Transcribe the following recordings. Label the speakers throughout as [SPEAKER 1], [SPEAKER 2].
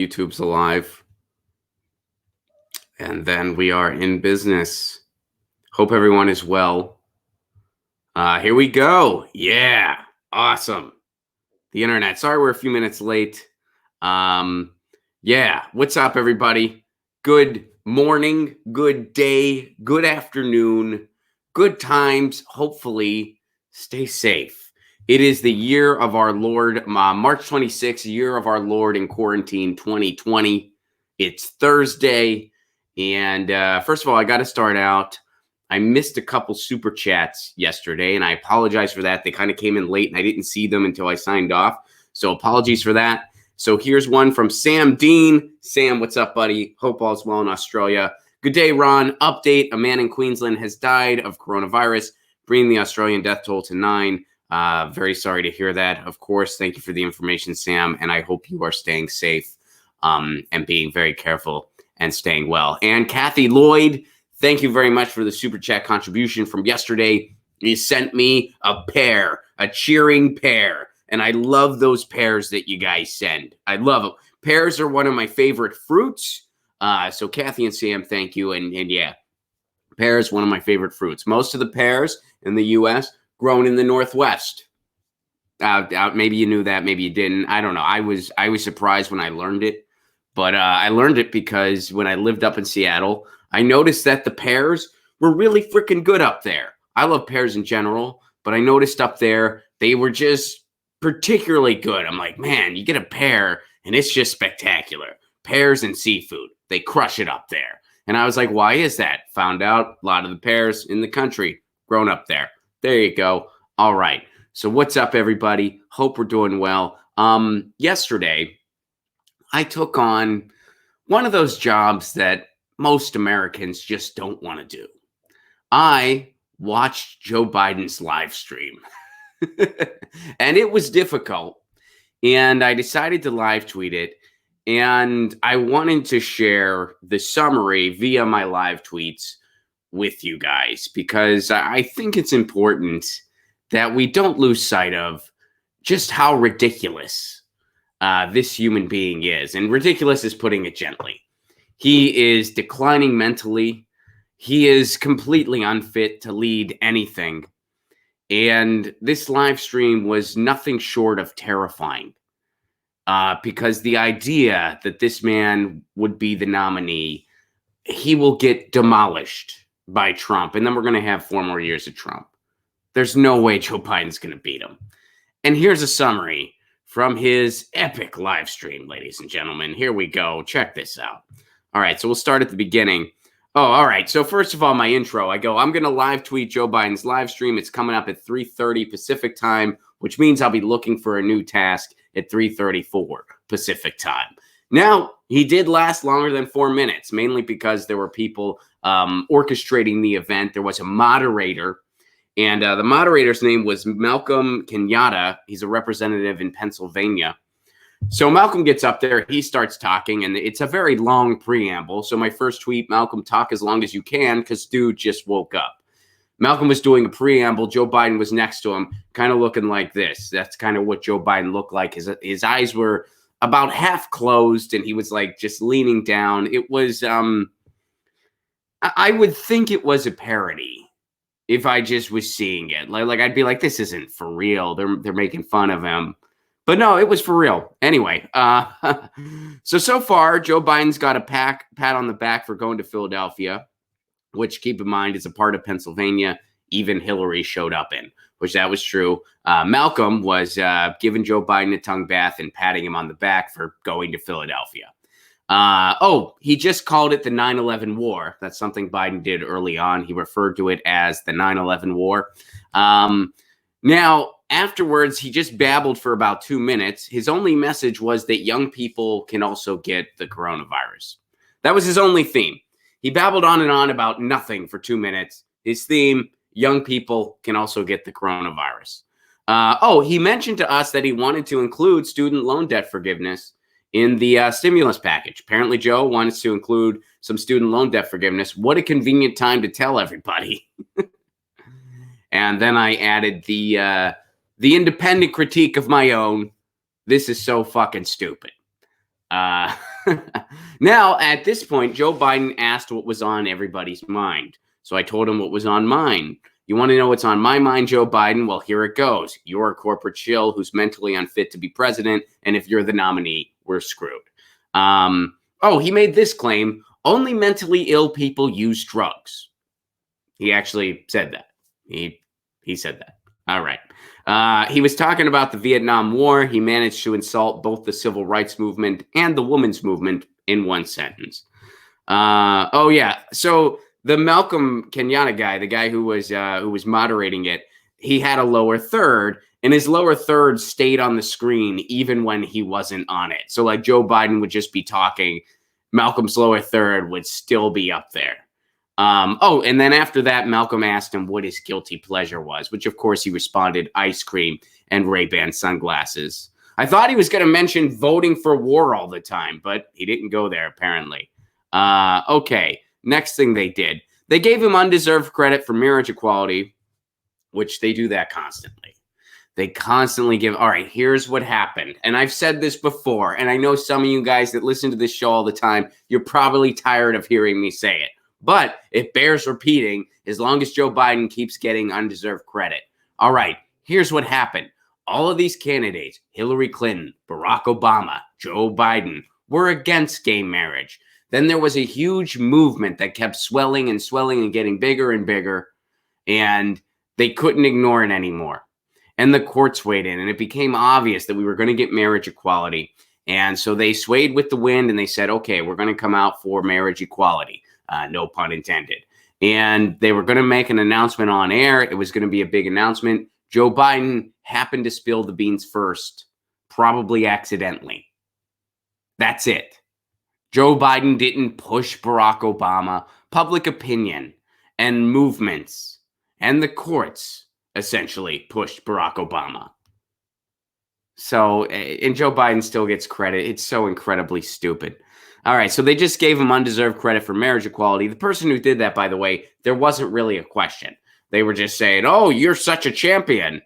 [SPEAKER 1] YouTube's alive. And then we are in business. Hope everyone is well. Here we go. Yeah. Awesome. The internet. Sorry we're a few minutes late. Yeah. What's up, everybody? Good morning, good day, good afternoon, good times. Hopefully, stay safe. It is the year of our Lord, March 26th, year of our Lord in quarantine 2020. It's Thursday. And first of all, I got to start out. I missed a couple super chats yesterday, and I apologize for that. They kind of came in late, and I didn't see them until I signed off. So apologies for that. So here's one from Sam Dean. Sam, what's up, buddy? Hope all's well in Australia. Good day, Ron. Update. A man in Queensland has died of coronavirus, bringing the Australian death toll to 9. Very sorry to hear that. Of course, thank you for the information, Sam, and I hope you are staying safe and being very careful and staying well. And Kathy Lloyd, thank you very much for the super chat contribution from yesterday. You sent me a pair, a cheering pair. And I love those pears that you guys send. I love them. Pears are one of my favorite fruits. So Kathy and Sam, thank you. And yeah, pears, one of my favorite fruits. Most of the pears in the U.S. grown in the Northwest. Maybe you knew that, maybe you didn't. I don't know. I was surprised when I learned it. But I learned it because when I lived up in Seattle, I noticed that the pears were really freaking good up there. I love pears in general, but I noticed up there they were just particularly good. I'm like, man, you get a pear and it's just spectacular. Pears and seafood, they crush it up there. And I was like, why is that? Found out a lot of the pears in the country grown up there. There you go. All right. So what's up, everybody? Hope we're doing well. Yesterday, I took on one of those jobs that most Americans just don't want to do. I watched Joe Biden's live stream. And it was difficult. And I decided to live tweet it. And I wanted to share the summary via my live tweets with you guys, because I think it's important that we don't lose sight of just how ridiculous this human being is. And ridiculous is putting it gently. He is declining mentally. He is completely unfit to lead anything. And this live stream was nothing short of terrifying, because the idea that this man would be the nominee, he will get demolished by Trump. And then we're going to have 4 more years of Trump. There's no way Joe Biden's going to beat him. And here's a summary from his epic live stream, ladies and gentlemen. Here we go. Check this out. All right, so we'll start at the beginning. Oh, all right. So first of all, my intro, I'm going to live tweet Joe Biden's live stream. It's coming up at 3:30 Pacific time, which means I'll be looking for a new task at 3:34 Pacific time. Now, he did last longer than 4 minutes, mainly because there were people orchestrating the event. There was a moderator, and the moderator's name was Malcolm Kenyatta. He's a representative in Pennsylvania. So Malcolm gets up there, he starts talking, and it's a very long preamble. So my first tweet, Malcolm, talk as long as you can, because dude just woke up. Malcolm was doing a preamble. Joe Biden was next to him, kind of looking like this. That's kind of what Joe Biden looked like. His eyes were about half closed, and he was like just leaning down. It was, I would think it was a parody if I just was seeing it. Like I'd be like, this isn't for real. They're making fun of him. But no, it was for real. Anyway, so far, Joe Biden's got a pat on the back for going to Philadelphia, which, keep in mind, is a part of Pennsylvania even Hillary showed up in, which that was true. Malcolm was giving Joe Biden a tongue bath and patting him on the back for going to Philadelphia. He just called it the 9/11 war. That's something Biden did early on. He referred to it as the 9/11 war. Now, afterwards, he just babbled for about 2 minutes. His only message was that young people can also get the coronavirus. That was his only theme. He babbled on and on about nothing for 2 minutes. His theme, young people can also get the coronavirus. He mentioned to us that he wanted to include student loan debt forgiveness in the stimulus package. Apparently, Joe wants to include some student loan debt forgiveness. What a convenient time to tell everybody. And then I added the independent critique of my own. This is so fucking stupid. Now, at this point, Joe Biden asked what was on everybody's mind. So I told him what was on mine. You want to know what's on my mind, Joe Biden? Well, here it goes. You're a corporate shill who's mentally unfit to be president. And if you're the nominee, we're screwed. He made this claim. Only mentally ill people use drugs. He actually said that. He said that. All right. He was talking about the Vietnam War. He managed to insult both the civil rights movement and the women's movement in one sentence. So the Malcolm Kenyatta guy, the guy who was moderating it, he had a lower third, and his lower third stayed on the screen even when he wasn't on it. So like Joe Biden would just be talking, Malcolm's lower third would still be up there. And then after that, Malcolm asked him what his guilty pleasure was, which of course he responded, ice cream and Ray-Ban sunglasses. I thought he was going to mention voting for war all the time, but he didn't go there apparently. Okay. Next thing they did, they gave him undeserved credit for marriage equality, which they do that constantly. They constantly give, all right, here's what happened. And I've said this before, and I know some of you guys that listen to this show all the time, you're probably tired of hearing me say it. But it bears repeating as long as Joe Biden keeps getting undeserved credit. All right, here's what happened. All of these candidates, Hillary Clinton, Barack Obama, Joe Biden, were against gay marriage. Then there was a huge movement that kept swelling and getting bigger and bigger, and they couldn't ignore it anymore. And the courts weighed in, and it became obvious that we were going to get marriage equality. And so they swayed with the wind, and they said, okay, we're going to come out for marriage equality. No pun intended. And they were going to make an announcement on air. It was going to be a big announcement. Joe Biden happened to spill the beans first, probably accidentally. That's it. Joe Biden didn't push Barack Obama. Public opinion and movements and the courts essentially pushed Barack Obama. So, and Joe Biden still gets credit. It's so incredibly stupid. All right, so they just gave him undeserved credit for marriage equality. The person who did that, by the way, there wasn't really a question. They were just saying, oh, you're such a champion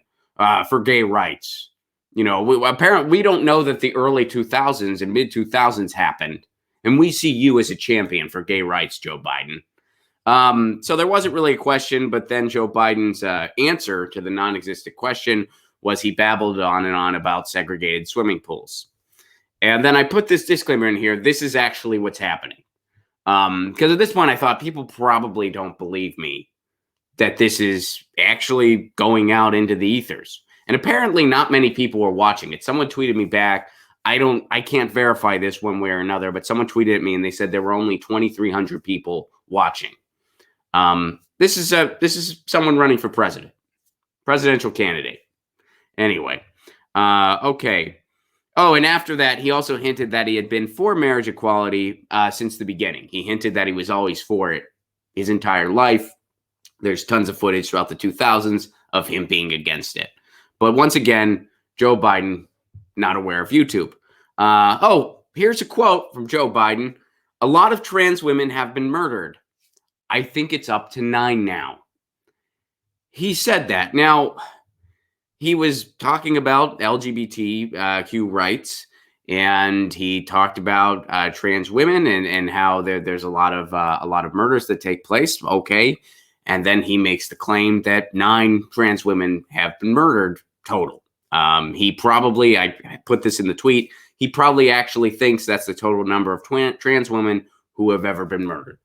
[SPEAKER 1] for gay rights. You know, apparently we don't know that the early 2000s and mid-2000s happened. And we see you as a champion for gay rights, Joe Biden. So there wasn't really a question, but then Joe Biden's answer to the non-existent question was he babbled on and on about segregated swimming pools. And then I put this disclaimer in here. This is actually what's happening. Because at this point, I thought people probably don't believe me that this is actually going out into the ethers. And apparently not many people were watching it. Someone tweeted me back. I can't verify this one way or another, but someone tweeted at me and they said there were only 2,300 people watching. This is someone running for presidential candidate. Anyway, okay. Oh, and after that, he also hinted that he had been for marriage equality since the beginning. He hinted that he was always for it his entire life. There's tons of footage throughout the 2000s of him being against it. But once again, Joe Biden, not aware of YouTube. Here's a quote from Joe Biden. A lot of trans women have been murdered. I think it's up to 9 now. He said that. Now, he was talking about LGBTQ rights, and he talked about trans women and how there's a lot of murders that take place. Okay. And then he makes the claim that 9 trans women have been murdered total. He probably, I put this in the tweet, he probably actually thinks that's the total number of trans women who have ever been murdered.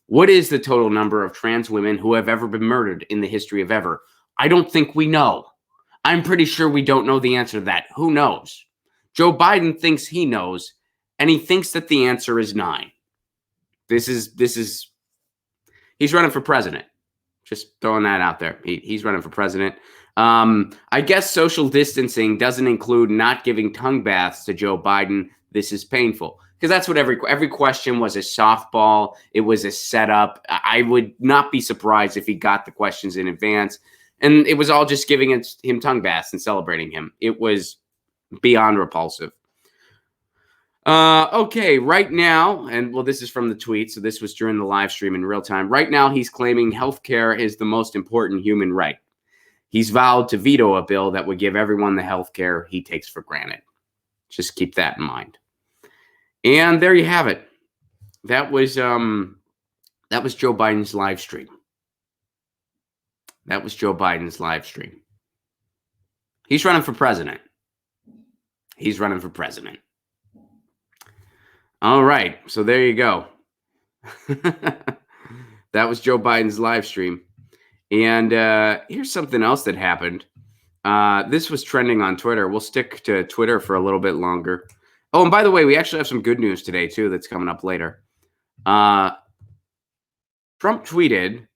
[SPEAKER 1] What is the total number of trans women who have ever been murdered in the history of ever? I don't think we know. I'm pretty sure we don't know the answer to that. Who knows? Joe Biden thinks he knows, and he thinks that the answer is 9. He's running for president. Just throwing that out there. He's running for president. I guess social distancing doesn't include not giving tongue baths to Joe Biden. This is painful. Because that's what every question was, a softball. It was a setup. I would not be surprised if he got the questions in advance. And it was all just giving him tongue baths and celebrating him. It was beyond repulsive. Okay, right now, and well, this is from the tweet, so this was during the live stream in real time. Right now, he's claiming healthcare is the most important human right. He's vowed to veto a bill that would give everyone the healthcare he takes for granted. Just keep that in mind. And there you have it. That was Joe Biden's live stream. That was Joe Biden's live stream. He's running for president. He's running for president. All right. So there you go. That was Joe Biden's live stream. And here's something else that happened. This was trending on Twitter. We'll stick to Twitter for a little bit longer. Oh, and by the way, we actually have some good news today, too, that's coming up later. Trump tweeted,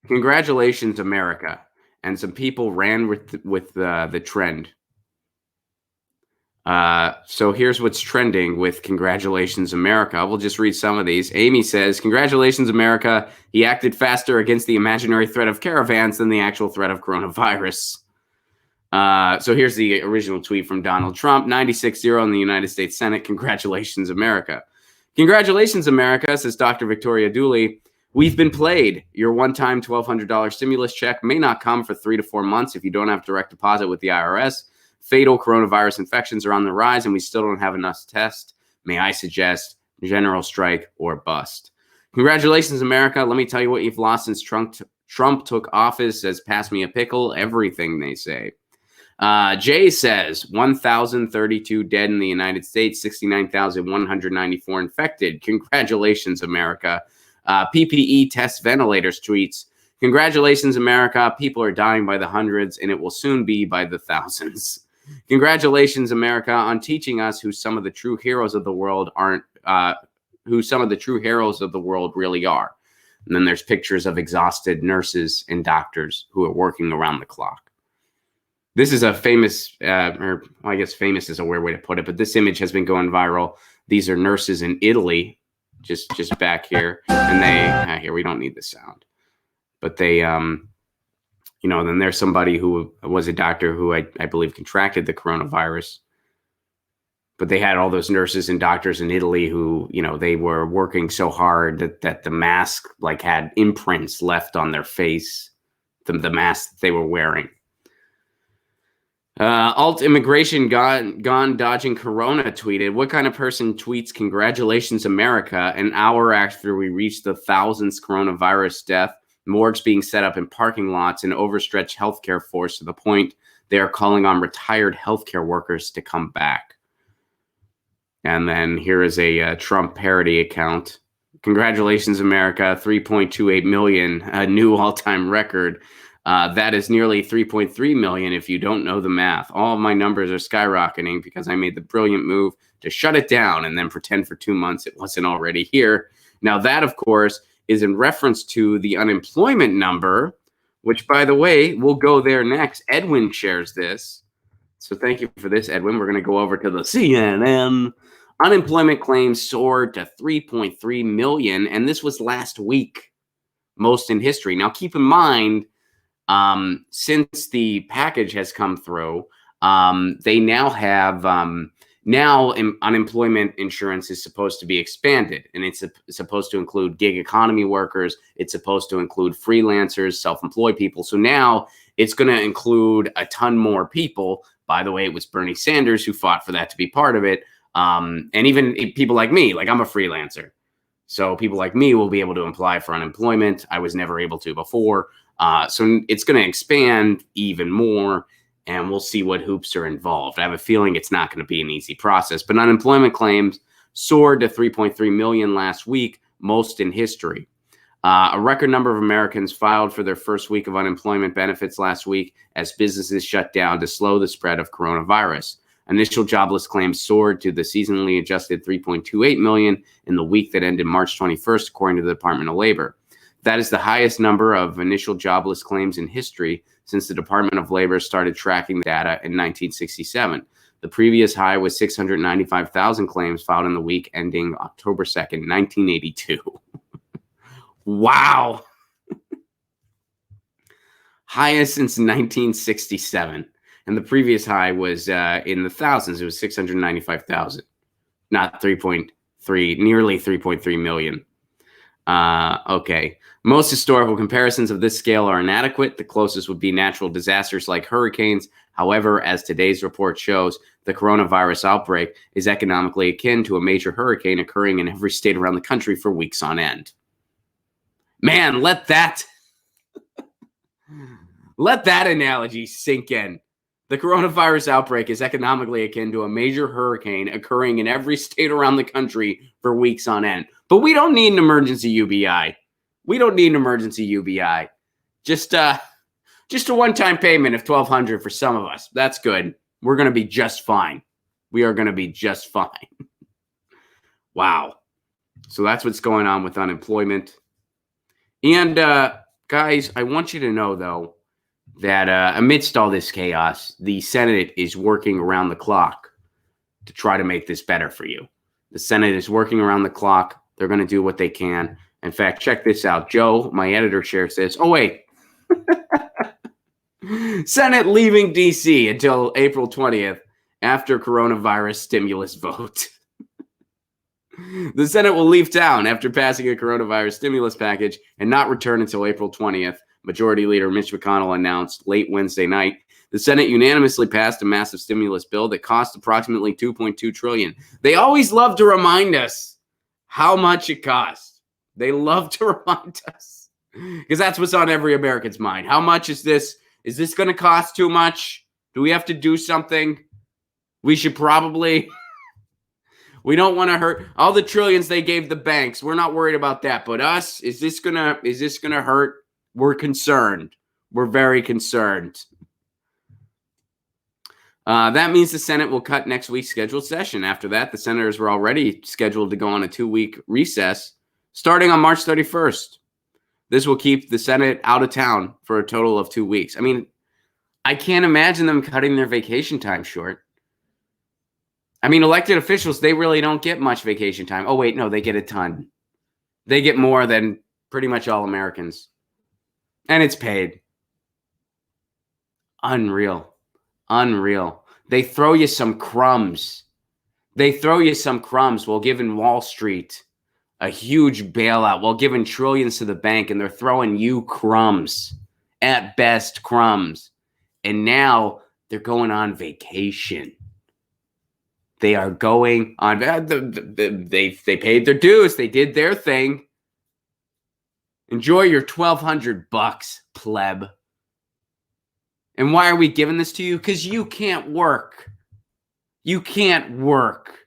[SPEAKER 1] "Congratulations, America." And some people ran with the trend. So here's what's trending with "Congratulations, America." We'll just read some of these. Amy says, "Congratulations, America. He acted faster against the imaginary threat of caravans than the actual threat of coronavirus." So here's the original tweet from Donald Trump, 96-0 in the United States Senate. "Congratulations, America." "Congratulations, America," says Dr. Victoria Dooley. "We've been played. Your one-time $1,200 stimulus check may not come for 3 to 4 months if you don't have direct deposit with the IRS. Fatal coronavirus infections are on the rise, and we still don't have enough tests. May I suggest general strike or bust? Congratulations, America. Let me tell you what you've lost since Trump took office. Says, pass me a pickle. Everything, they say." Jay says, 1,032 dead in the United States, 69,194 infected. Congratulations, America. PPE test ventilators tweets, "Congratulations, America. People are dying by the hundreds, and it will soon be by the thousands. Congratulations, America, on teaching us who some of the true heroes of the world really are." And then there's pictures of exhausted nurses and doctors who are working around the clock. This is a famous, or I guess famous is a weird way to put it, but this image has been going viral. These are nurses in Italy, just back here, and they here we don't need the sound, but they then there's somebody who was a doctor who I believe contracted the coronavirus, but they had all those nurses and doctors in Italy who they were working so hard that the mask like had imprints left on their face, the mask that they were wearing. Alt Immigration Gone Dodging Corona tweeted, "What kind of person tweets 'Congratulations, America' an hour after we reach the thousands coronavirus death, morgues being set up in parking lots, and overstretched healthcare force to the point they are calling on retired healthcare workers to come back?" And then here is a Trump parody account. "Congratulations, America, 3.28 million, a new all-time record. That is nearly 3.3 million if you don't know the math. All of my numbers are skyrocketing because I made the brilliant move to shut it down and then pretend for 2 months it wasn't already here." Now that, of course, is in reference to the unemployment number, which, by the way, we'll go there next. Edwin shares this. So thank you for this, Edwin. We're going to go over to the CNN. Unemployment claims soared to 3.3 million, and this was last week, most in history. Now, keep in mind, since the package has come through, they now have unemployment insurance is supposed to be expanded, and it's supposed to include gig economy workers. It's supposed to include freelancers, self-employed people. So now it's going to include a ton more people. By the way, it was Bernie Sanders who fought for that to be part of it. And even people like me, like I'm a freelancer. So people like me will be able to apply for unemployment. I was never able to before. So it's going to expand even more, and we'll see what hoops are involved. I have a feeling it's not going to be an easy process, but unemployment claims soared to 3.3 million last week, most in history. A record number of Americans filed for their first week of unemployment benefits last week as businesses shut down to slow the spread of coronavirus. Initial jobless claims soared to the seasonally adjusted 3.28 million in the week that ended March 21st, according to the Department of Labor. That is the highest number of initial jobless claims in history since the Department of Labor started tracking the data in 1967. The previous high was 695,000 claims filed in the week ending October 2nd, 1982. Wow. Highest since 1967. And the previous high was in the thousands. It was 695,000, not 3.3, nearly 3.3 million. Okay. Most historical comparisons of this scale are inadequate. The closest would be natural disasters like hurricanes. However, as today's report shows, the coronavirus outbreak is economically akin to a major hurricane occurring in every state around the country for weeks on end. Man, let that analogy sink in. The coronavirus outbreak is economically akin to a major hurricane occurring in every state around the country for weeks on end. But we don't need an emergency UBI. We don't need an emergency UBI. Just a one-time payment of $1,200 for some of us. That's good. We're going to be just fine. We are going to be just fine. Wow. So that's what's going on with unemployment. And guys, I want you to know, though, that amidst all this chaos, the Senate is working around the clock to try to make this better for you. The Senate is working around the clock. They're going to do what they can. In fact, check this out. Joe, my editor, shares this. Oh, wait. Senate leaving D.C. until April 20th after coronavirus stimulus vote. The Senate will leave town after passing a coronavirus stimulus package and not return until April 20th. Majority Leader Mitch McConnell announced late Wednesday night. The Senate unanimously passed a massive stimulus bill that cost approximately $2.2 trillion. They always love to remind us how much it costs. They love to remind us because that's what's on every American's mind. How much is this? Is this going to cost too much? Do we have to do something? We should probably. We don't want to hurt all the trillions they gave the banks. We're not worried about that. But us, is this gonna hurt? We're concerned. We're very concerned. That means the Senate will cut next week's scheduled session. After that, the senators were already scheduled to go on a 2-week recess starting on March 31st. This will keep the Senate out of town for a total of 2 weeks. I mean, I can't imagine them cutting their vacation time short. I mean, elected officials, they really don't get much vacation time. Oh, wait, no, they get a ton. They get more than pretty much all Americans. And it's paid. Unreal. Unreal. They throw you some crumbs. They throw you some crumbs while giving Wall Street a huge bailout, while giving trillions to the bank, and they're throwing you crumbs. At best, crumbs. And now they're going on vacation. They are going on. They paid their dues. They did their thing. Enjoy your $1,200, pleb. And why are we giving this to you? Because you can't work. You can't work.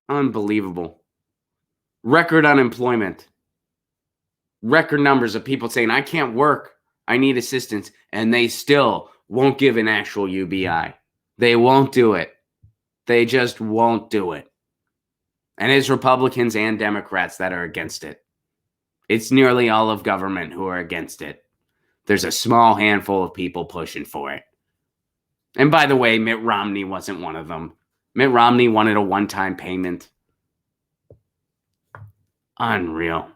[SPEAKER 1] Unbelievable. Record unemployment. Record numbers of people saying, I can't work. I need assistance. And they still won't give an actual UBI. They won't do it. They just won't do it. And it's Republicans and Democrats that are against it. It's nearly all of government who are against it. There's a small handful of people pushing for it. And by the way, Mitt Romney wasn't one of them. Mitt Romney wanted a one-time payment. Unreal.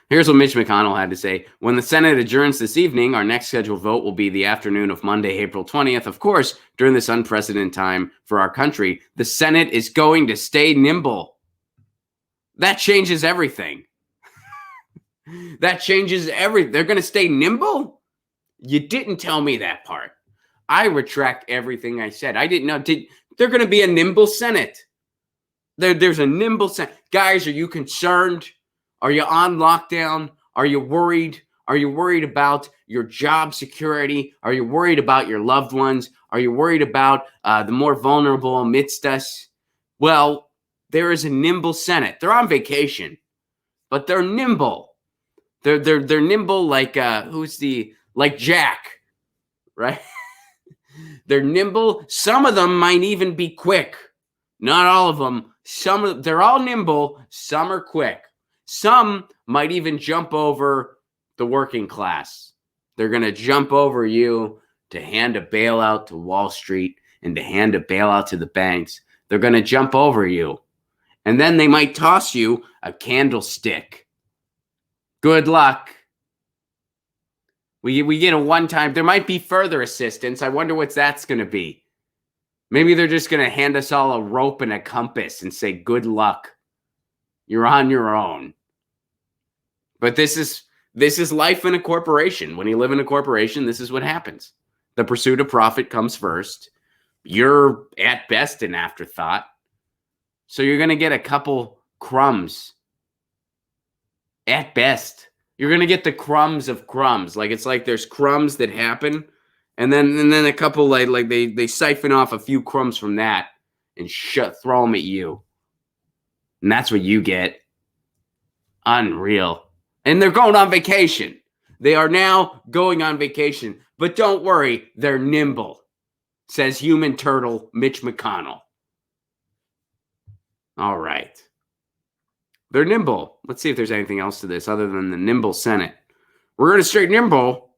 [SPEAKER 1] Here's what Mitch McConnell had to say. When the Senate adjourns this evening, our next scheduled vote will be the afternoon of Monday, April 20th. Of course, during this unprecedented time for our country, the Senate is going to stay nimble. That changes everything. That changes everything. They're going to stay nimble? You didn't tell me that part. I retract everything I said. I didn't know. They're going to be a nimble Senate. There's a nimble Senate. Guys, are you concerned? Are you on lockdown? Are you worried? Are you worried about your job security? Are you worried about your loved ones? Are you worried about the more vulnerable amidst us? Well, there is a nimble Senate. They're on vacation, but they're nimble. They're nimble like like Jack, right? They're nimble. Some of them might even be quick. Not all of them. They're all nimble. Some are quick. Some might even jump over the working class. They're going to jump over you to hand a bailout to Wall Street and to hand a bailout to the banks. They're going to jump over you. And then they might toss you a candlestick. Good luck. We get a one-time. There might be further assistance. I wonder what that's going to be. Maybe they're just going to hand us all a rope and a compass and say, good luck. You're on your own. But this is life in a corporation. When you live in a corporation, this is what happens. The pursuit of profit comes first. You're at best an afterthought. So you're going to get a couple crumbs. At best. You're going to get the crumbs of crumbs. Like it's like there's crumbs that happen, and then a couple like they siphon off a few crumbs from that and throw them at you. And that's what you get. Unreal. And they're going on vacation. They are now going on vacation. But don't worry, they're nimble, says human turtle Mitch McConnell. All right. They're nimble. Let's see if there's anything else to this other than the nimble Senate. We're going to straight nimble.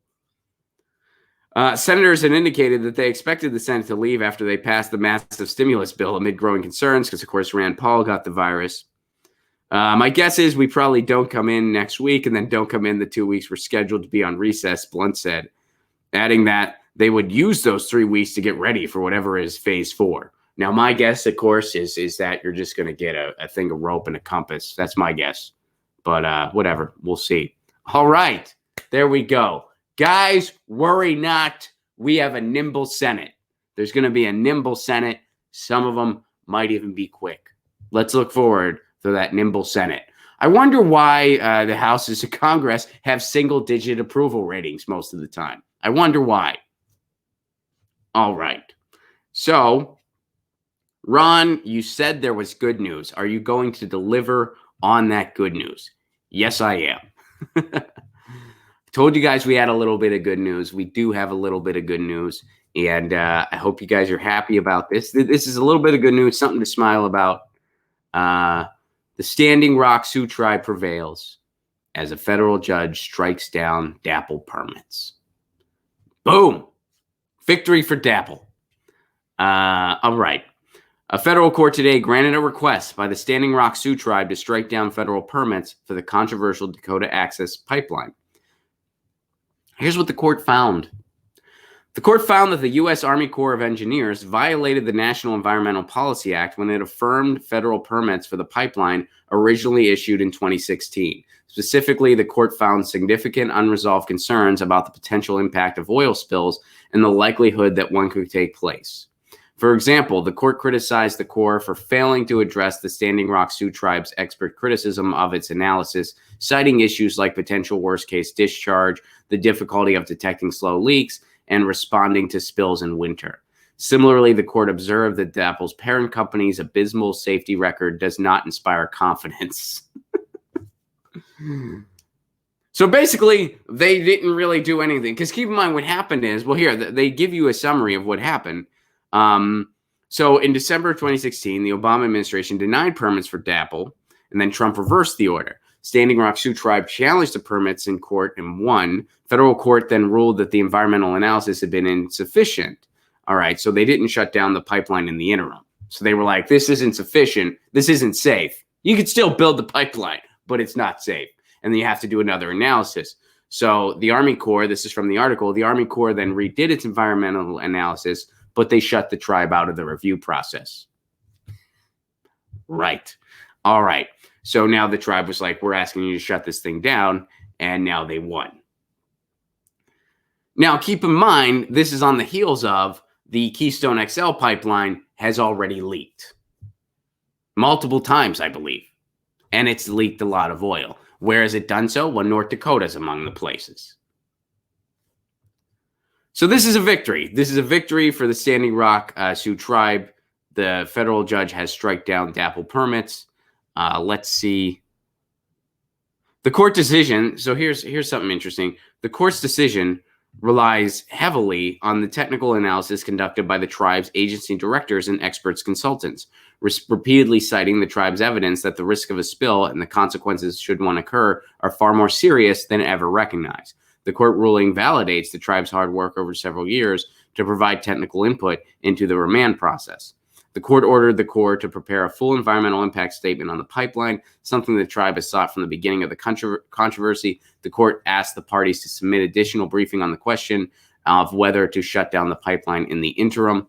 [SPEAKER 1] Senators had indicated that they expected the Senate to leave after they passed the massive stimulus bill amid growing concerns because, of course, Rand Paul got the virus. My guess is we probably don't come in next week and then don't come in the 2 weeks we're scheduled to be on recess, Blunt said, adding that they would use those 3 weeks to get ready for whatever is phase 4. Now, my guess, of course, is that you're just going to get a thing of rope and a compass. That's my guess. But whatever. We'll see. All right. There we go. Guys, worry not. We have a nimble Senate. There's going to be a nimble Senate. Some of them might even be quick. Let's look forward to that nimble Senate. I wonder why the houses of Congress have single-digit approval ratings most of the time. I wonder why. All right. So, Ron, you said there was good news. Are you going to deliver on that good news? Yes, I am. Told you guys we had a little bit of good news. We do have a little bit of good news, and I hope you guys are happy about this. This is a little bit of good news, something to smile about. The Standing Rock Sioux Tribe prevails as a federal judge strikes down DAPL permits. Boom! Victory for DAPL. All right. A federal court today granted a request by the Standing Rock Sioux Tribe to strike down federal permits for the controversial Dakota Access Pipeline. Here's what the court found. The court found that the U.S. Army Corps of Engineers violated the National Environmental Policy Act when it affirmed federal permits for the pipeline originally issued in 2016. Specifically, the court found significant unresolved concerns about the potential impact of oil spills and the likelihood that one could take place. For example, the court criticized the Corps for failing to address the Standing Rock Sioux Tribe's expert criticism of its analysis, citing issues like potential worst-case discharge, the difficulty of detecting slow leaks, and responding to spills in winter. Similarly, the court observed that DAPL's parent company's abysmal safety record does not inspire confidence. So basically, they didn't really do anything. Because keep in mind what happened is, well, here, they give you a summary of what happened. So in December of 2016, the Obama administration denied permits for DAPL, and then Trump reversed the order. Standing Rock Sioux Tribe challenged the permits in court and won. Federal court then ruled that the environmental analysis had been insufficient. All right, so they didn't shut down the pipeline in the interim. So they were like, this isn't sufficient. This isn't safe. You could still build the pipeline, but it's not safe. And then you have to do another analysis. So the Army Corps, this is from the article, the Army Corps then redid its environmental analysis, but they shut the tribe out of the review process. Right. All right. So now the tribe was like, we're asking you to shut this thing down, and now they won. Now, keep in mind, this is on the heels of the Keystone XL pipeline has already leaked. Multiple times, I believe. And it's leaked a lot of oil. Where has it done so? Well, North Dakota is among the places. So this is a victory. This is a victory for the Standing Rock Sioux Tribe. The federal judge has struck down DAPL permits. Let's see. The court decision. So here's something interesting. The court's decision relies heavily on the technical analysis conducted by the tribe's agency directors and experts consultants, repeatedly citing the tribe's evidence that the risk of a spill and the consequences should one occur are far more serious than ever recognized. The court ruling validates the tribe's hard work over several years to provide technical input into the remand process. The court ordered the Corps to prepare a full environmental impact statement on the pipeline, something the tribe has sought from the beginning of the controversy. The court asked the parties to submit additional briefing on the question of whether to shut down the pipeline in the interim.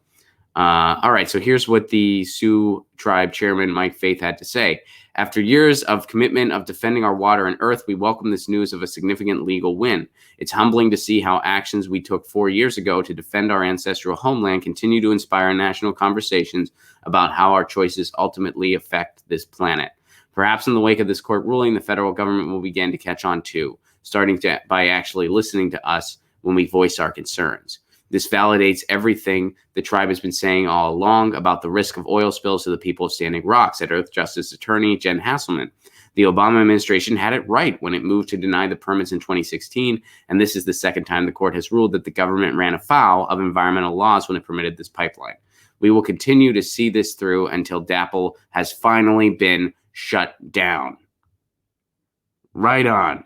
[SPEAKER 1] All right, so here's what the Sioux Tribe Chairman Mike Faith had to say. After years of commitment of defending our water and earth, we welcome this news of a significant legal win. It's humbling to see how actions we took 4 years ago to defend our ancestral homeland continue to inspire national conversations about how our choices ultimately affect this planet. Perhaps in the wake of this court ruling, the federal government will begin to catch on too, by actually listening to us when we voice our concerns. This validates everything the tribe has been saying all along about the risk of oil spills to the people of Standing Rock, said Earth Justice Attorney Jen Hasselman. The Obama administration had it right when it moved to deny the permits in 2016, and this is the second time the court has ruled that the government ran afoul of environmental laws when it permitted this pipeline. We will continue to see this through until DAPL has finally been shut down. Right on.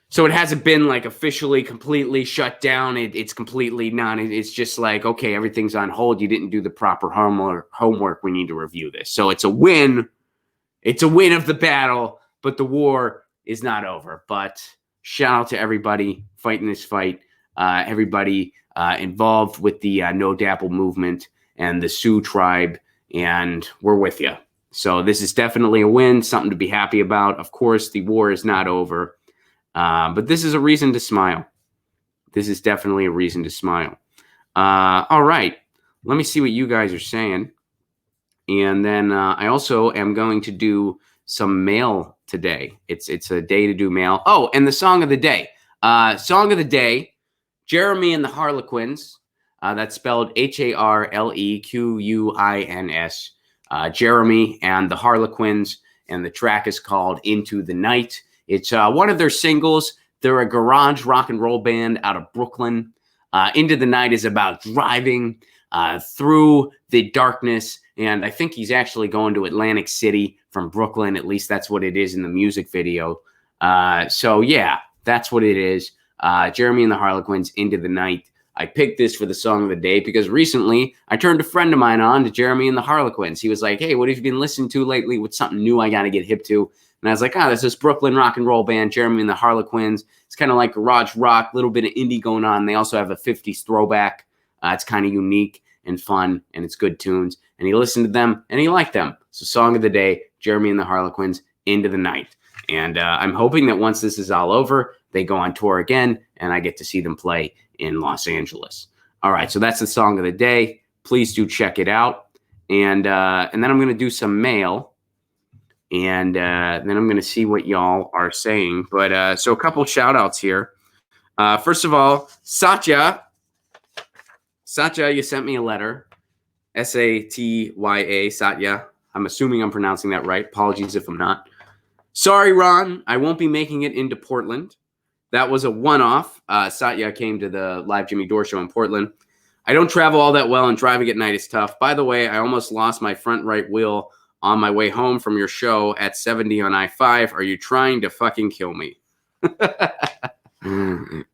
[SPEAKER 1] So it hasn't been like officially completely shut down. It's completely not. It's just like, okay, everything's on hold. You didn't do the proper homework. We need to review this. So it's a win. It's a win of the battle, but the war is not over. But shout out to everybody fighting this fight, everybody involved with the No DAPL movement and the Sioux tribe, and we're with you. So this is definitely a win, something to be happy about. Of course, the war is not over. But this is a reason to smile. This is definitely a reason to smile. All right. Let me see what you guys are saying. And then I also am going to do some mail today. It's a day to do mail. Oh, and the song of the day. Song of the day, Jeremy and the Harlequins. That's spelled Harlequins. Jeremy and the Harlequins. And the track is called Into the Night. It's one of their singles. They're a garage rock and roll band out of Brooklyn. Into the Night is about driving through the darkness. And I think he's actually going to Atlantic City from Brooklyn. At least that's what it is in the music video. So, yeah, that's what it is. Jeremy and the Harlequins, Into the Night. I picked this for the song of the day because recently I turned a friend of mine on to Jeremy and the Harlequins. He was like, hey, what have you been listening to lately? What's something new I got to get hip to? And I was like, there's this Brooklyn rock and roll band, Jeremy and the Harlequins. It's kind of like garage rock, a little bit of indie going on. They also have a 50s throwback. It's kind of unique and fun, and it's good tunes. And he listened to them, and he liked them. So song of the day, Jeremy and the Harlequins, Into the Night. And I'm hoping that once this is all over, they go on tour again, and I get to see them play in Los Angeles. All right, so that's the song of the day. Please do check it out. And then I'm going to do some mail. And then I'm going to see what y'all are saying. But so a couple shout outs here. First of all, Satya, you sent me a letter. Satya, Satya. I'm assuming I'm pronouncing that right. Apologies if I'm not. Sorry, Ron, I won't be making it into Portland. That was a one-off. Satya came to the live Jimmy Dore show in Portland. I don't travel all that well, and driving at night is tough. By the way, I almost lost my front right wheel on my way home from your show at 70 on I-5. Are you trying to fucking kill me?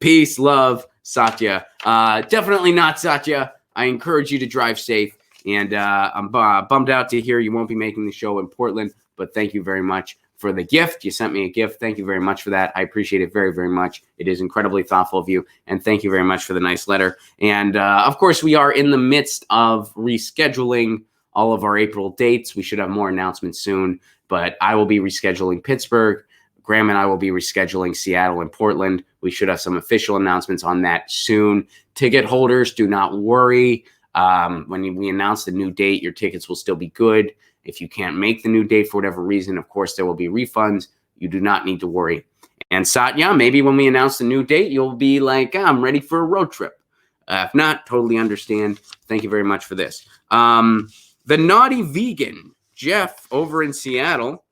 [SPEAKER 1] Peace, love, Satya. Definitely not, Satya. I encourage you to drive safe. And I'm bummed out to hear you won't be making the show in Portland. But thank you very much for the gift. You sent me a gift. Thank you very much for that. I appreciate it very, very much. It is incredibly thoughtful of you. And thank you very much for the nice letter. And of course, we are in the midst of rescheduling all of our April dates. We should have more announcements soon, but I will be rescheduling Pittsburgh. Graham and I will be rescheduling Seattle and Portland. We should have some official announcements on that soon. Ticket holders, do not worry. When we announce the new date, your tickets will still be good. If you can't make the new date for whatever reason, of course, there will be refunds. You do not need to worry. And Satya, maybe when we announce the new date, you'll be like, I'm ready for a road trip. If not, totally understand. Thank you very much for this. The Naughty Vegan, Jeff, over in Seattle.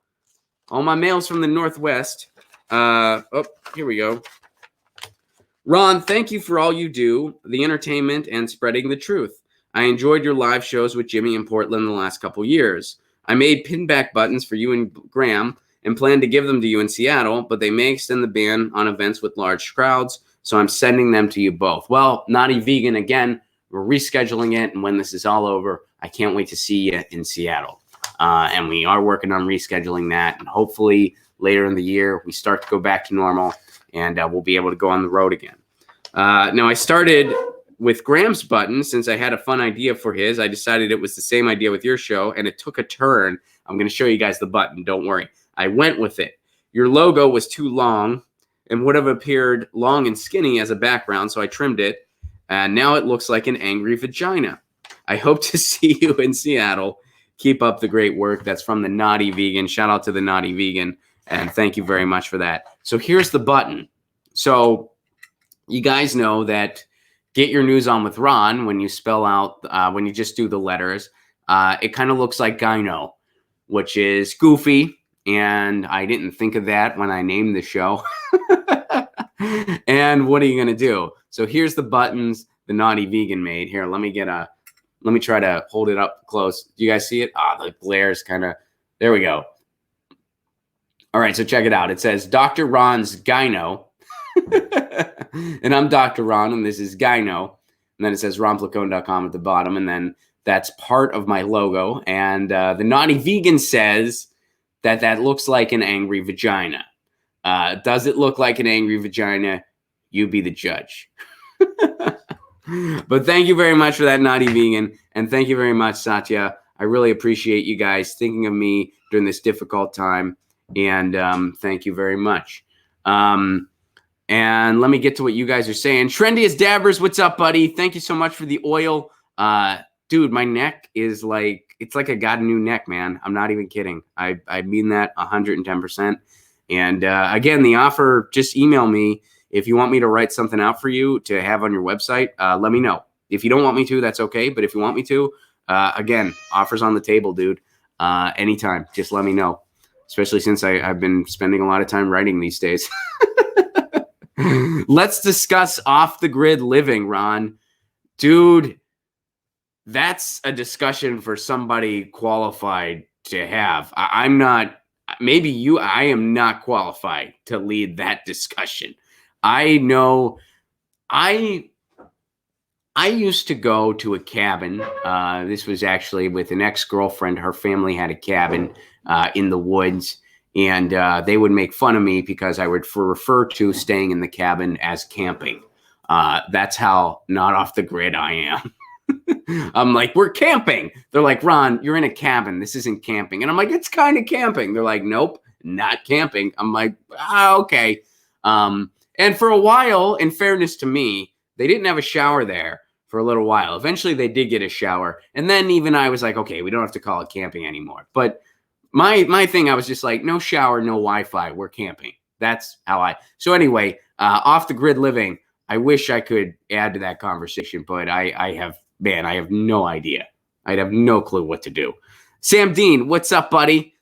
[SPEAKER 1] All my mail's from the Northwest. Here we go. Ron, thank you for all you do, the entertainment, and spreading the truth. I enjoyed your live shows with Jimmy in Portland the last couple years. I made pinback buttons for you and Graham and plan to give them to you in Seattle, but they may extend the ban on events with large crowds, so I'm sending them to you both. Well, Naughty Vegan, again, we're rescheduling it, and when this is all over, I can't wait to see you in Seattle. And we are working on rescheduling that, and hopefully later in the year, we start to go back to normal, and we'll be able to go on the road again. Now, I started with Graham's button, since I had a fun idea for his, I decided it was the same idea with your show, and it took a turn. I'm going to show you guys the button. Don't worry. I went with it. Your logo was too long and would have appeared long and skinny as a background, so I trimmed it. And now it looks like an angry vagina. I hope to see you in Seattle. Keep up the great work. That's from the Naughty Vegan. Shout out to the Naughty Vegan, and thank you very much for that. So here's the button. So you guys know that Get Your News On with Ron, when you spell out, when you just do the letters, it kind of looks like gyno, which is goofy. And I didn't think of that when I named the show. And what are you going to do? So here's the buttons the Naughty Vegan made. Here, let me try to hold it up close. Do you guys see it? The glare's kind of, there we go. All right, so check it out. It says Dr. Ron's Gyno. And I'm Dr. Ron, and this is Gyno. And then it says ronplacone.com at the bottom. And then that's part of my logo. And the Naughty Vegan says that looks like an angry vagina. Does it look like an angry vagina? You be the judge. But thank you very much for that, Naughty Vegan. And thank you very much, Satya. I really appreciate you guys thinking of me during this difficult time. And thank you very much. And let me get to what you guys are saying. Trendy as Dabbers, what's up, buddy? Thank you so much for the oil. Dude, my neck is like, it's like I got a new neck, man. I'm not even kidding. I mean that 110%. And again, the offer, just email me. If you want me to write something out for you to have on your website, let me know. If you don't want me to, that's okay. But if you want me to, again, offers on the table, dude. Anytime, just let me know. Especially since I've been spending a lot of time writing these days. Let's discuss off-the-grid living, Ron. Dude, that's a discussion for somebody qualified to have. I'm not, maybe you, I am not qualified to lead that discussion. I know, I used to go to a cabin. This was actually with an ex-girlfriend. Her family had a cabin in the woods, and they would make fun of me because I would refer to staying in the cabin as camping. That's how not off the grid I am. I'm like, we're camping. They're like, Ron, you're in a cabin. This isn't camping. And I'm like, it's kind of camping. They're like, nope, not camping. I'm like, okay. And for a while, in fairness to me, they didn't have a shower there for a little while. Eventually, they did get a shower. And then even I was like, okay, we don't have to call it camping anymore. But my thing, I was just like, no shower, no Wi-Fi. We're camping. That's how I. So anyway, off the grid living, I wish I could add to that conversation, but I have no idea. I'd have no clue what to do. Sam Dean, what's up, buddy?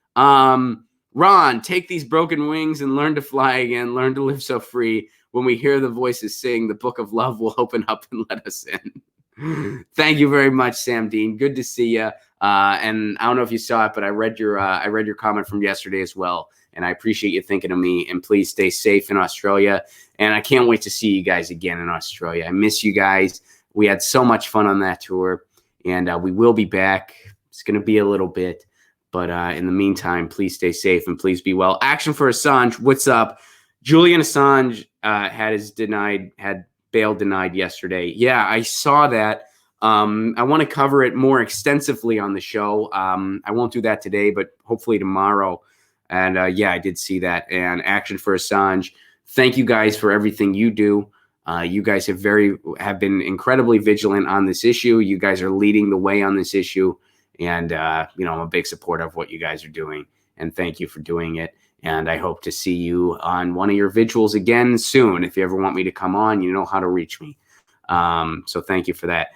[SPEAKER 1] Ron, take these broken wings and learn to fly again. Learn to live so free. When we hear the voices sing, the book of love will open up and let us in. Thank you very much, Sam Dean. Good to see you. And I don't know if you saw it, but I read your comment from yesterday as well. And I appreciate you thinking of me. And please stay safe in Australia. And I can't wait to see you guys again in Australia. I miss you guys. We had so much fun on that tour. And we will be back. It's going to be a little bit. But in the meantime, please stay safe and please be well. Action for Assange. What's up? Julian Assange had bail denied yesterday. Yeah, I saw that. I want to cover it more extensively on the show. I won't do that today, but hopefully tomorrow. And yeah, I did see that. And Action for Assange. Thank you guys for everything you do. You guys have been incredibly vigilant on this issue. You guys are leading the way on this issue. And, I'm a big supporter of what you guys are doing. And thank you for doing it. And I hope to see you on one of your vigils again soon. If you ever want me to come on, you know how to reach me. So thank you for that.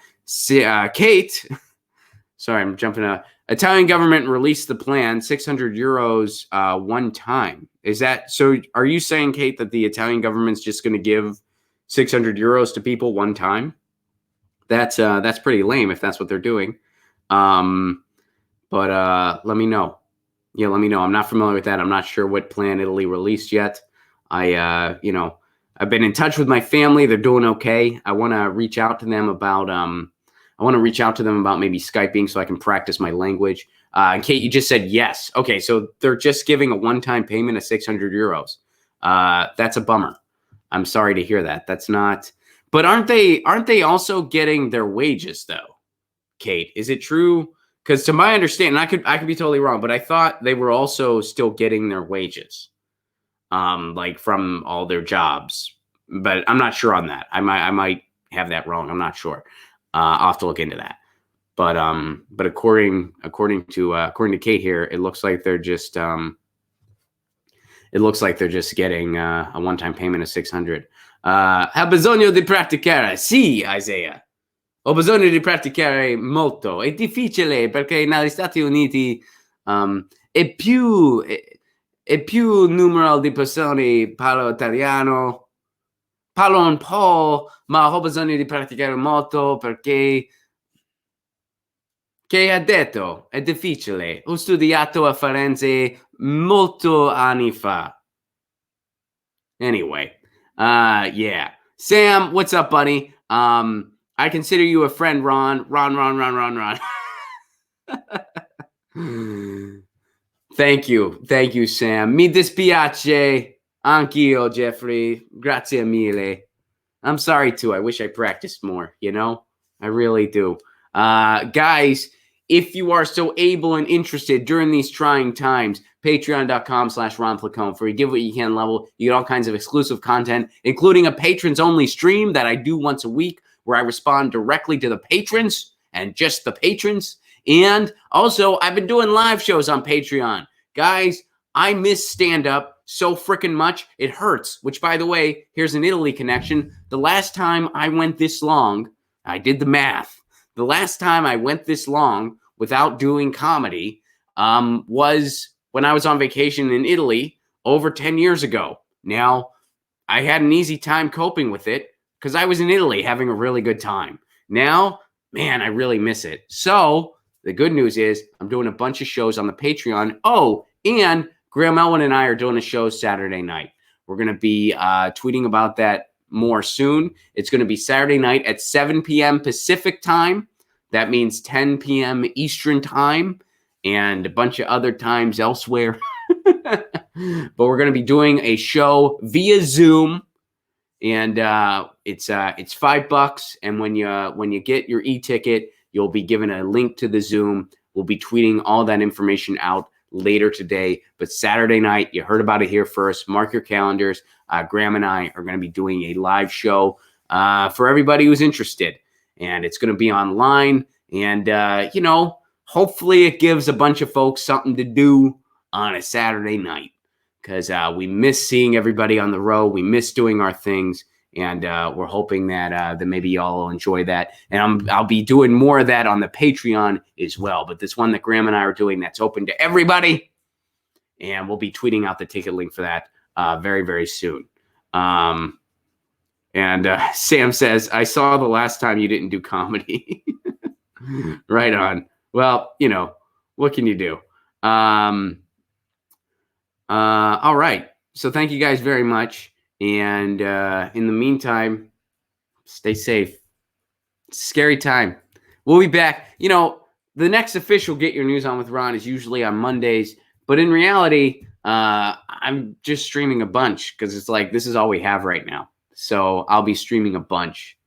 [SPEAKER 1] Kate, sorry, I'm jumping. Italian government released the plan, 600 euros one time. Is that so? Are you saying, Kate, that the Italian government's just going to give 600 euros to people one time? That's pretty lame if that's what they're doing. But let me know. Yeah, let me know. I'm not familiar with that. I'm not sure what plan Italy released yet. I've been in touch with my family. They're doing okay. I want to reach out to them about maybe Skyping so I can practice my language. And Kate, you just said yes. Okay, so they're just giving a one-time payment of 600 euros. That's a bummer. I'm sorry to hear that. That's not. But aren't they also getting their wages though? Kate, is it true? Because to my understanding, I could be totally wrong, but I thought they were also still getting their wages, like from all their jobs. But I'm not sure on that. I might have that wrong. I'm not sure. I'll have to look into that. But according to Kate here, it looks like they're just getting a one-time payment of $600. Ha bisogno di praticare? Sì, Isaiah. Ho bisogno di praticare molto. È difficile perché negli Stati Uniti è più numero di persone parlo italiano. Parlo un po', ma ho bisogno di praticare molto perché che ha detto è difficile. Ho studiato a Firenze molto anni fa. Anyway, yeah. Sam, what's up, buddy? I consider you a friend, Ron. Ron. Thank you, Sam. Mi dispiace anch'io, Jeffrey. Grazie mille. I'm sorry too. I wish I practiced more, you know? I really do. Guys, if you are so able and interested during these trying times, patreon.com/Ron Placone. For you give what you can level, you get all kinds of exclusive content, including a patrons only stream that I do once a week where I respond directly to the patrons and just the patrons. And also, I've been doing live shows on Patreon. Guys, I miss stand-up so freaking much, it hurts. Which, by the way, here's an Italy connection. The last time I went this long, I did the math. The last time I went this long without doing comedy was when I was on vacation in Italy over 10 years ago. Now, I had an easy time coping with it because I was in Italy having a really good time. Now, man, I really miss it. So the good news is I'm doing a bunch of shows on the Patreon. Oh, and Graham Elwin and I are doing a show Saturday night. We're going to be tweeting about that more soon. It's going to be Saturday night at 7 p.m. Pacific time. That means 10 p.m. Eastern time and a bunch of other times elsewhere. But we're going to be doing a show via Zoom, and it's $5. And when you get your e-ticket, you'll be given a link to the Zoom. We'll be tweeting all that information out later today. But Saturday night, you heard about it here first. Mark your calendars. Graham and I are going to be doing a live show for everybody who's interested, and it's going to be online. And hopefully it gives a bunch of folks something to do on a Saturday night, because we miss seeing everybody on the road. We miss doing our things, and we're hoping that maybe y'all will enjoy that. And I'll be doing more of that on the Patreon as well. But this one that Graham and I are doing, that's open to everybody, and we'll be tweeting out the ticket link for that very, very soon. And Sam says, I saw the last time you didn't do comedy. Right on. Well, what can you do? All right. So thank you guys very much. And in the meantime, stay safe. It's a scary time. We'll be back. The next official Get Your News On with Ron is usually on Mondays. But in reality, I'm just streaming a bunch because it's like this is all we have right now. So I'll be streaming a bunch.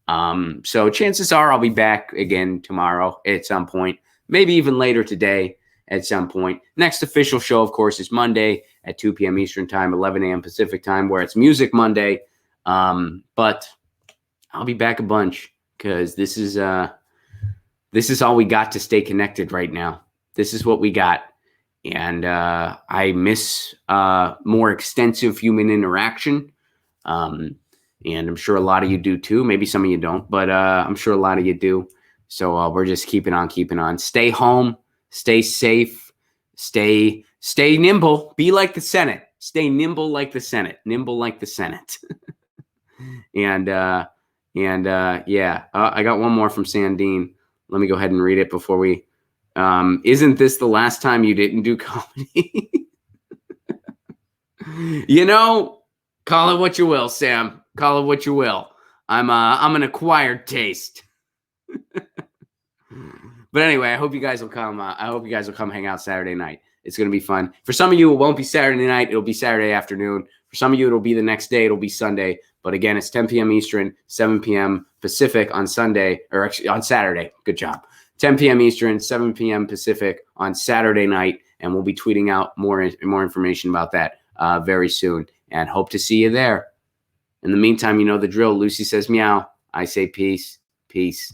[SPEAKER 1] So chances are I'll be back again tomorrow at some point, maybe even later today at some point. Next official show, of course, is Monday at 2 p.m. Eastern time, 11 a.m. Pacific time, where it's Music Monday. But I'll be back a bunch because this is all we got to stay connected right now. This is what we got. And I miss more extensive human interaction. And I'm sure a lot of you do too. Maybe some of you don't, but I'm sure a lot of you do. So we're just keeping on. Stay home. Stay safe. Stay nimble. Be like the Senate. Stay nimble like the Senate. Nimble like the Senate. and yeah. I got one more from Sandine. Let me go ahead and read it before we. Isn't this the last time you didn't do comedy? Call it what you will, Sam. Call it what you will. I'm an acquired taste. But anyway, I hope you guys will come. I hope you guys will come hang out Saturday night. It's going to be fun. For some of you, it won't be Saturday night. It'll be Saturday afternoon. For some of you, it'll be the next day. It'll be Sunday. But again, it's 10 p.m. Eastern, 7 p.m. Pacific on Sunday, or actually on Saturday. Good job. 10 p.m. Eastern, 7 p.m. Pacific on Saturday night. And we'll be tweeting out more information about that very soon. And hope to see you there. In the meantime, you know the drill. Lucy says meow. I say peace. Peace.